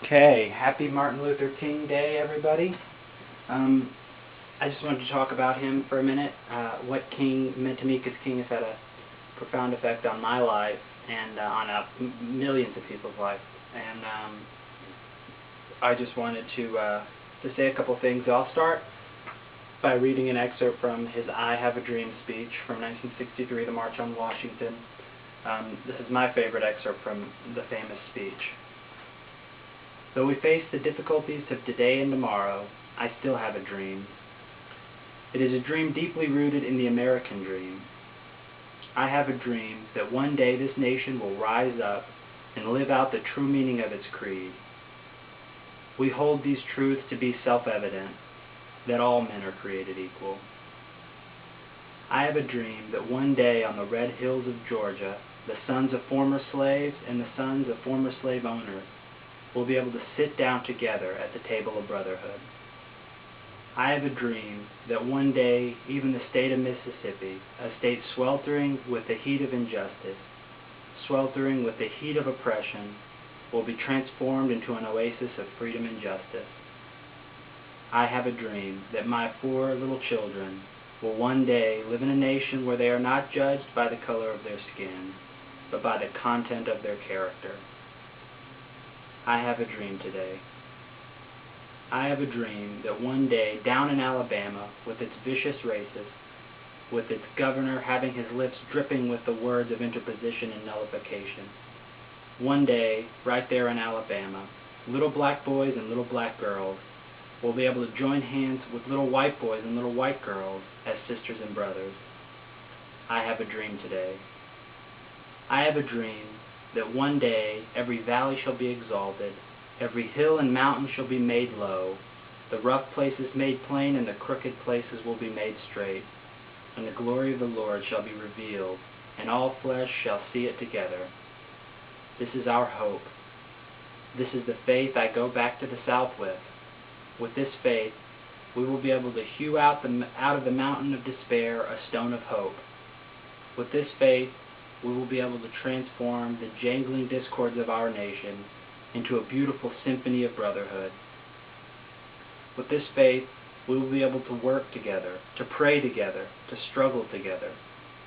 Okay, happy Martin Luther King Day, everybody. I just wanted to talk about him for a minute, what King meant to me, because King has had a profound effect on my life and on millions of people's lives. And I just wanted to say a couple things. I'll start by reading an excerpt from his I Have a Dream speech from 1963, the March on Washington. This is my favorite excerpt from the famous speech. Though we face the difficulties of today and tomorrow, I still have a dream. It is a dream deeply rooted in the American dream. I have a dream that one day this nation will rise up and live out the true meaning of its creed. We hold these truths to be self-evident, that all men are created equal. I have a dream that one day on the red hills of Georgia, the sons of former slaves and the sons of former slave owners will be able to sit down together at the table of brotherhood. I have a dream that one day even the state of Mississippi, a state sweltering with the heat of injustice, sweltering with the heat of oppression, will be transformed into an oasis of freedom and justice. I have a dream that my 4 little children will one day live in a nation where they are not judged by the color of their skin, but by the content of their character. I have a dream today. I have a dream that one day down in Alabama, with its vicious racists, with its governor having his lips dripping with the words of interposition and nullification, one day, right there in Alabama, little black boys and little black girls will be able to join hands with little white boys and little white girls as sisters and brothers. I have a dream today. I have a dream that one day every valley shall be exalted, every hill and mountain shall be made low, the rough places made plain, and the crooked places will be made straight, and the glory of the Lord shall be revealed, and all flesh shall see it together. This is our hope. This is the faith I go back to the South with. With this faith, we will be able to hew out of the mountain of despair a stone of hope. With this faith, we will be able to transform the jangling discords of our nation into a beautiful symphony of brotherhood. With this faith, we will be able to work together, to pray together, to struggle together,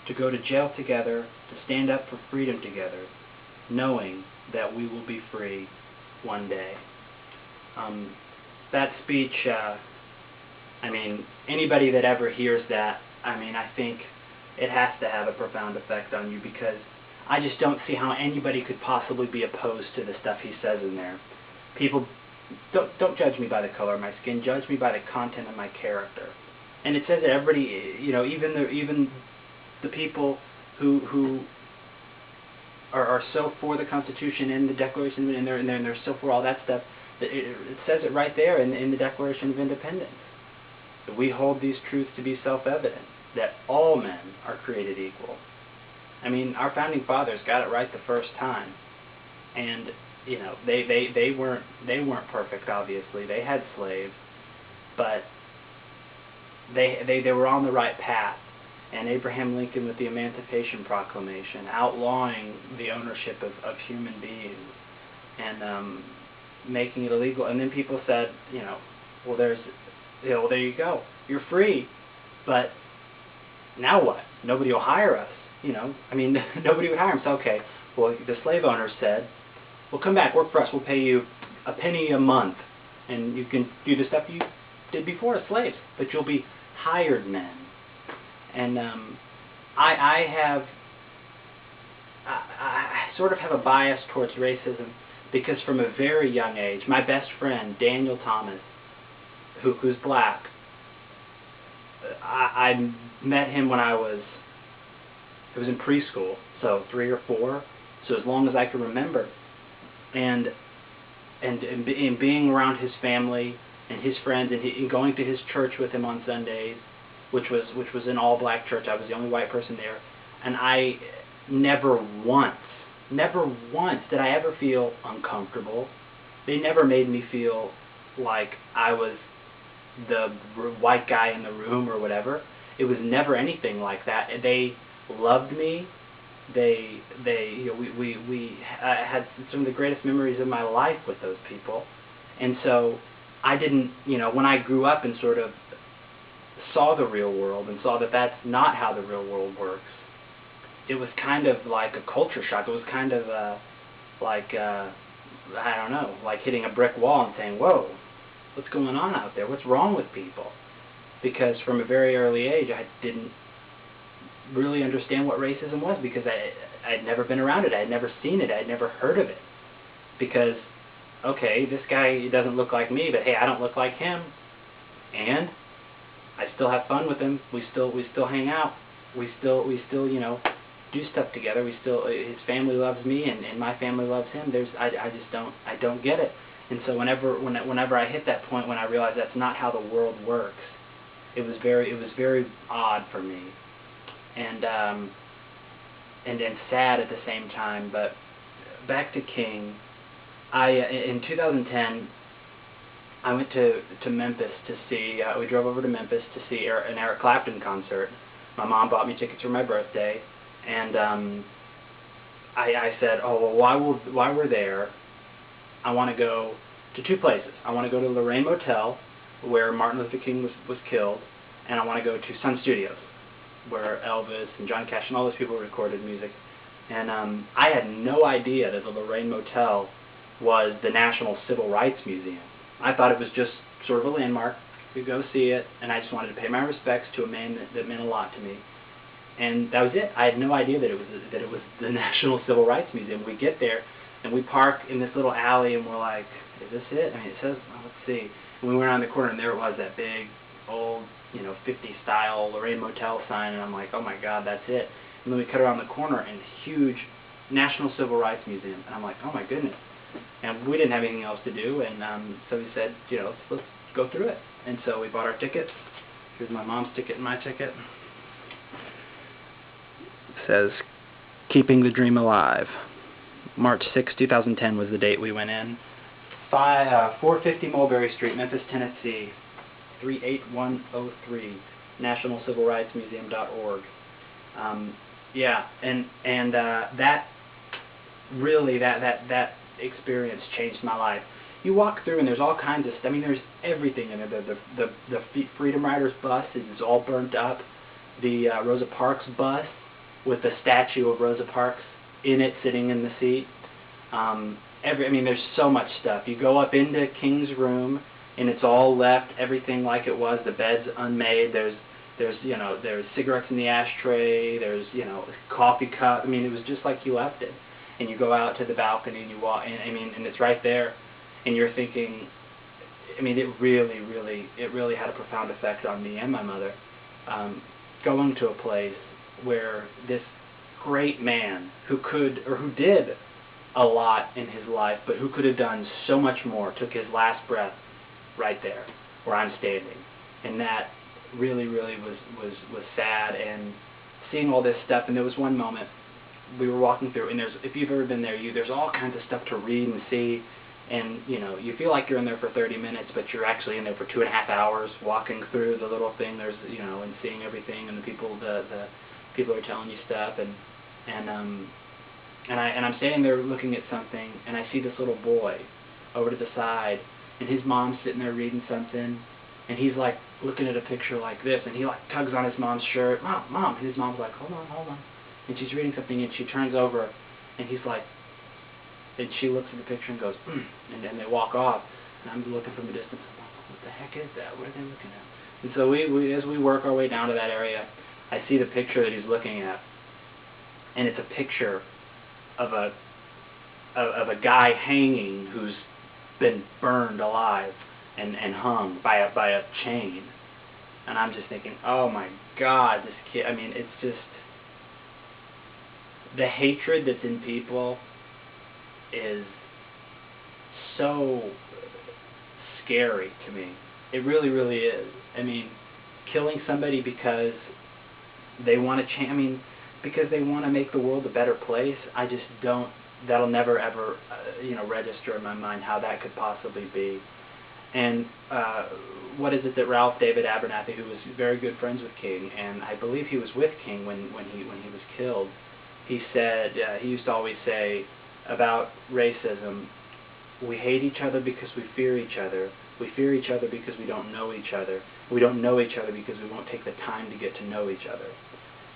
to go to jail together, to stand up for freedom together, knowing that we will be free one day. That speech, anybody that ever hears that, I think it has to have a profound effect on you, because I just don't see how anybody could possibly be opposed to the stuff he says in there. People, don't judge me by the color of my skin, judge me by the content of my character. And it says that everybody, even the people who are so for the Constitution and the Declaration, and they're so for all that stuff, it says it right there in the Declaration of Independence. That we hold these truths to be self-evident, that all men are created equal. Our founding fathers got it right the first time, and they weren't perfect. Obviously, they had slaves, but they were on the right path. And Abraham Lincoln, with the Emancipation Proclamation, outlawing the ownership of human beings and making it illegal. And then people said, well, there you go, you're free, but now what? Nobody will hire us. Nobody would hire him. So, okay, well, the slave owners said, well, come back, work for us. We'll pay you a penny a month, and you can do the stuff you did before as slaves, but you'll be hired men. And I sort of have a bias towards racism, because from a very young age, my best friend, Daniel Thomas, who's black, I met him when it was in preschool, so 3 or 4, so as long as I can remember, and being around his family and his friends, and going to his church with him on Sundays, which was an all-black church. I was the only white person there, and I never once did I ever feel uncomfortable. They never made me feel like I was the white guy in the room or whatever. It was never anything like that. They loved me, I had some of the greatest memories of my life with those people. And so I didn't, when I grew up and sort of saw the real world and saw that that's not how the real world works, it was kind of like a culture shock. It was kind of I don't know, like hitting a brick wall and saying, whoa, what's going on out there? What's wrong with people? Because from a very early age, I didn't really understand what racism was, because I'd never been around it. I'd never seen it. I'd never heard of it. Because, okay, this guy doesn't look like me, but hey, I don't look like him. And I still have fun with him. We still hang out. We still do stuff together. His family loves me, and my family loves him. I don't get it. And so whenever I hit that point when I realized that's not how the world works, it was very odd for me, and sad at the same time. But back to King, in 2010 I went to Memphis to see. We drove over to Memphis to see an Eric Clapton concert. My mom bought me tickets for my birthday, and I said, oh well, while we're there, I want to go to two places. I want to go to Lorraine Motel, where Martin Luther King was killed, and I want to go to Sun Studios, where Elvis and Johnny Cash and all those people recorded music. And I had no idea that the Lorraine Motel was the National Civil Rights Museum. I thought it was just sort of a landmark. You could go see it, and I just wanted to pay my respects to a man that meant a lot to me. And that was it. I had no idea that it was the National Civil Rights Museum. We get there, and we park in this little alley, and we're like, is this it? I mean, it says, well, let's see. And we went around the corner, and there it was, that big, old, 50s-style Lorraine Motel sign, and I'm like, oh my God, that's it. And then we cut around the corner, and huge National Civil Rights Museum, and I'm like, oh my goodness. And we didn't have anything else to do, and so we said, let's go through it. And so we bought our tickets. Here's my mom's ticket and my ticket. It says, Keeping the Dream Alive. March 6, 2010 was the date we went in. 450 Mulberry Street, Memphis, Tennessee, 38103, nationalcivilrightsmuseum.org. Yeah, and that really, that experience changed my life. You walk through and there's all kinds of stuff. I mean, there's everything in there. The Freedom Riders bus is all burnt up. The Rosa Parks bus with the statue of Rosa Parks in it, sitting in the seat. I mean, there's so much stuff. You go up into King's room, and it's all left, everything like it was. The bed's unmade. There's cigarettes in the ashtray. There's coffee cup. I mean, it was just like you left it. And you go out to the balcony and you walk. And it's right there. And you're thinking, I mean, it really had a profound effect on me and my mother. Going to a place where this great man who did a lot in his life, but who could have done so much more, took his last breath right there where I'm standing. And that really was sad. And seeing all this stuff, and there was one moment we were walking through, and if you've ever been there, there's all kinds of stuff to read and see, and you feel like you're in there for 30 minutes, but you're actually in there for 2.5 hours walking through the little thing. There's and seeing everything, and the people are telling you stuff, and I'm standing there looking at something, and I see this little boy over to the side, and his mom's sitting there reading something, and he's like looking at a picture like this, and he like tugs on his mom's shirt, Mom, and his mom's like, hold on, and she's reading something, and she turns over, and he's like, and she looks at the picture and goes, and then they walk off, and I'm looking from a distance, what the heck is that? What are they looking at? And so as we work our way down to that area, I see the picture that he's looking at, and it's a picture of a guy hanging who's been burned alive and hung by a chain. And I'm just thinking, oh my God, this kid, I mean, it's just, the hatred that's in people is so scary to me. It really is. I mean, killing somebody because they want to change, I mean, because they want to make the world a better place, I just don't, that'll never ever, register in my mind how that could possibly be. And what is it that Ralph David Abernathy, who was very good friends with King, and I believe he was with King when he was killed, he said, he used to always say about racism, we hate each other because we fear each other. We fear each other because we don't know each other. We don't know each other because we won't take the time to get to know each other.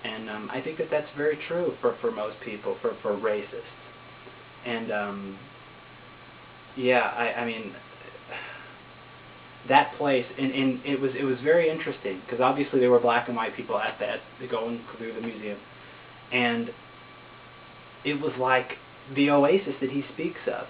And I think that that's very true for most people, for racists. And yeah, I mean, that place, and it was very interesting because obviously there were black and white people at going through the museum, and it was like the oasis that he speaks of.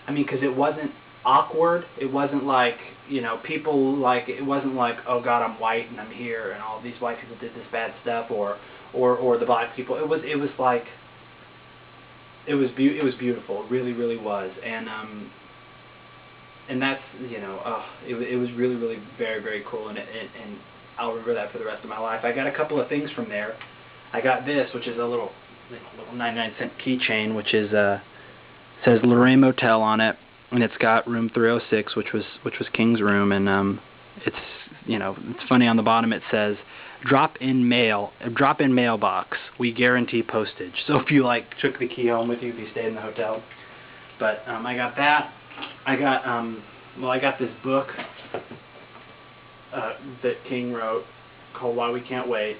I mean, because it wasn't awkward. It wasn't like, you know, people like, it wasn't like, oh God, I'm white and I'm here and all these white people did this bad stuff, or the black people. It was like, it was beautiful. It really, really was. And that's, you know, it was really, really very, very cool, and I'll remember that for the rest of my life. I got a couple of things from there. I got this, which is a little 99-cent keychain, which is says Lorraine Motel on it, and it's got room 306, which was King's room, and it's, you know, it's funny, on the bottom it says drop in mailbox, we guarantee postage. So if you like took the key home with you if you stayed in the hotel. But I got that. I got I got this book that King wrote called Why We Can't Wait.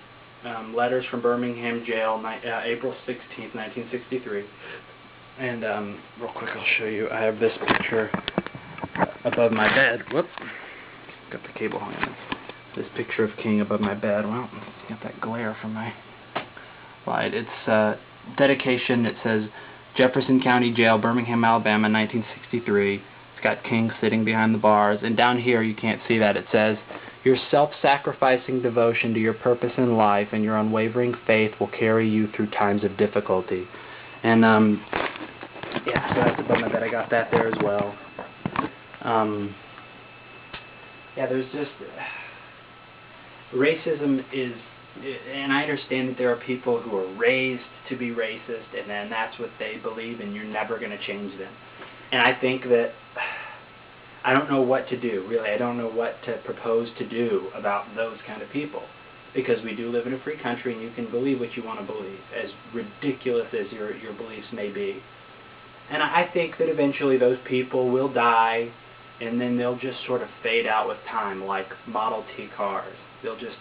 Letters from Birmingham Jail, April 16th, 1963. And real quick, I'll show you. I have this picture above my bed. Whoop. Got the cable hung on. This picture of King above my bed. Well, got that glare from my light. It's dedication. It says Jefferson County Jail, Birmingham, Alabama, 1963. It's got King sitting behind the bars. And down here, you can't see that. It says, your self-sacrificing devotion to your purpose in life and your unwavering faith will carry you through times of difficulty. And, yeah, so that's above my bed. I got that there as well. Yeah, there's just... racism is... And I understand that there are people who are raised to be racist, and then that's what they believe, and you're never going to change them. And I think that... I don't know what to do, really. I don't know what to propose to do about those kind of people. Because we do live in a free country, and you can believe what you want to believe, as ridiculous as your beliefs may be. And I think that eventually those people will die, and then they'll just sort of fade out with time, like Model T cars. They'll just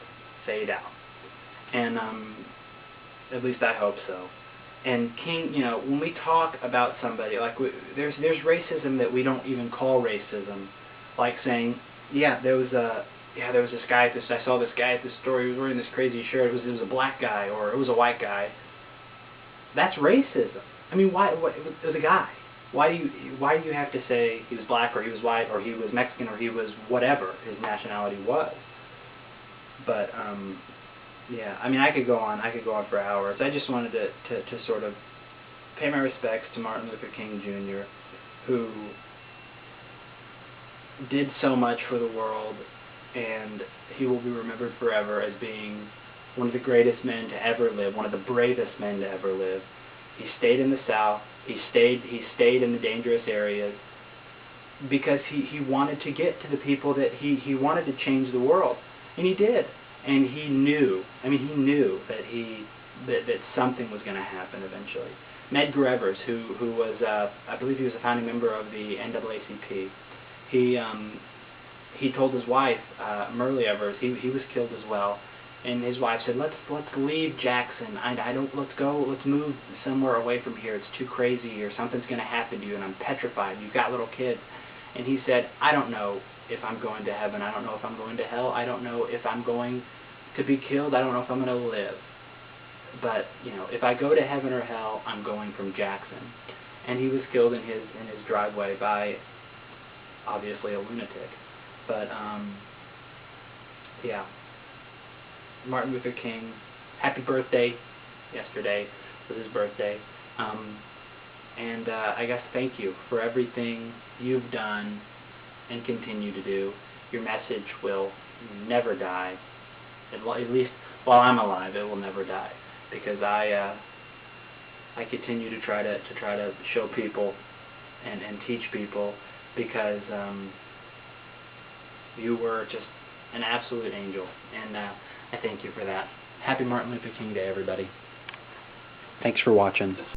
fade out. And at least I hope so. And King, you know, when we talk about somebody, like there's racism that we don't even call racism, like saying, yeah, there was this guy at this. I saw this guy at this store. He was wearing this crazy shirt. It was a black guy, or it was a white guy. That's racism. I mean, why? It was a guy. Why do you have to say he was black, or he was white, or he was Mexican, or he was whatever his nationality was? But yeah, I mean, I could go on for hours. I just wanted to sort of pay my respects to Martin Luther King Jr., who did so much for the world, and he will be remembered forever as being one of the greatest men to ever live, one of the bravest men to ever live. He stayed in the South. He stayed in the dangerous areas because he wanted to get to the people that he wanted to change the world, and he did. And he knew, that something was going to happen eventually. Medgar Evers, who was, I believe he was a founding member of the NAACP, he told his wife, Myrlie Evers, he was killed as well, and his wife said, let's leave Jackson, let's move somewhere away from here, it's too crazy, or something's going to happen to you, and I'm petrified, you've got little kids. And he said, I don't know if I'm going to heaven, I don't know if I'm going to hell, I don't know if I'm going to be killed, I don't know if I'm going to live. But, you know, if I go to heaven or hell, I'm going from Jackson. And he was killed in his driveway by, obviously, a lunatic. But, yeah. Martin Luther King, happy birthday. Yesterday was his birthday. And I guess thank you for everything you've done and continue to do. Your message will never die. At least while I'm alive, it will never die. Because I continue to try to show people and teach people, because you were just an absolute angel, and I thank you for that. Happy Martin Luther King Day, everybody. Thanks for watching.